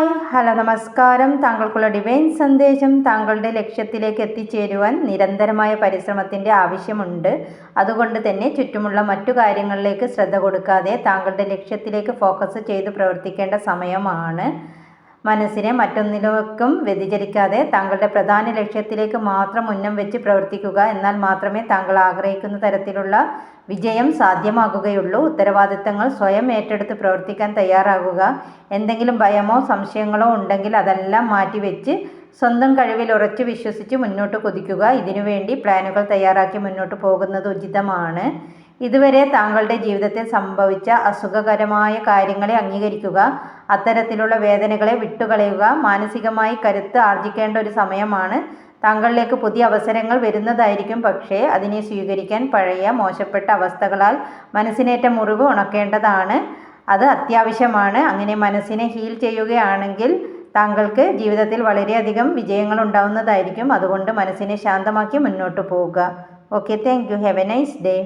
Hello നമസ്കാരം. താങ്കൾക്കുള്ള divine സന്ദേശം. താങ്കളുടെ ലക്ഷ്യത്തിലേക്ക് എത്തിച്ചേരുവാൻ നിരന്തരമായ പരിശ്രമത്തിൻ്റെ ആവശ്യമുണ്ട്. അതുകൊണ്ട് തന്നെ ചുറ്റുമുള്ള മറ്റു കാര്യങ്ങളിലേക്ക് ശ്രദ്ധ കൊടുക്കാതെ താങ്കളുടെ ലക്ഷ്യത്തിലേക്ക് ഫോക്കസ് ചെയ്ത് പ്രവർത്തിക്കേണ്ട സമയമാണ്. മനസ്സിനെ മറ്റൊന്നിലേക്കും വ്യതിചലിക്കാതെ താങ്കളുടെ പ്രധാന ലക്ഷ്യത്തിലേക്ക് മാത്രം ഉന്നം വെച്ച് പ്രവർത്തിക്കുക. എന്നാൽ മാത്രമേ താങ്കൾ ആഗ്രഹിക്കുന്ന തരത്തിലുള്ള വിജയം സാധ്യമാകുകയുള്ളൂ. ഉത്തരവാദിത്തങ്ങൾ സ്വയം ഏറ്റെടുത്ത് പ്രവർത്തിക്കാൻ തയ്യാറാകുക. എന്തെങ്കിലും ഭയമോ സംശയങ്ങളോ ഉണ്ടെങ്കിൽ അതെല്ലാം മാറ്റിവെച്ച് സ്വന്തം കഴിവിൽ ഉറച്ചു വിശ്വസിച്ച് മുന്നോട്ട് കുതിക്കുക. ഇതിനുവേണ്ടി പ്ലാനുകൾ തയ്യാറാക്കി മുന്നോട്ട് പോകുന്നത് ഉചിതമാണ്. ഇതുവരെ താങ്കളുടെ ജീവിതത്തിൽ സംഭവിച്ച അസുഖകരമായ കാര്യങ്ങളെ അംഗീകരിക്കുക. അത്തരത്തിലുള്ള വേദനകളെ വിട്ടുകളയുക. മാനസികമായി കരുത്ത് ആർജിക്കേണ്ട ഒരു സമയമാണ്. താങ്കളിലേക്ക് പുതിയ അവസരങ്ങൾ വരുന്നതായിരിക്കും. പക്ഷേ അതിനെ സ്വീകരിക്കാൻ പഴയ മോശപ്പെട്ട അവസ്ഥകളാൽ മനസ്സിനേറ്റ മുറിവ് ഉണക്കേണ്ടതാണ്. അത് അത്യാവശ്യമാണ്. അങ്ങനെ മനസ്സിനെ ഹീൽ ചെയ്യുകയാണെങ്കിൽ താങ്കൾക്ക് ജീവിതത്തിൽ വളരെയധികം വിജയങ്ങൾ ഉണ്ടാവുന്നതായിരിക്കും. അതുകൊണ്ട് മനസ്സിനെ ശാന്തമാക്കി മുന്നോട്ട് പോവുക. Okay, thank you. Have A nice day.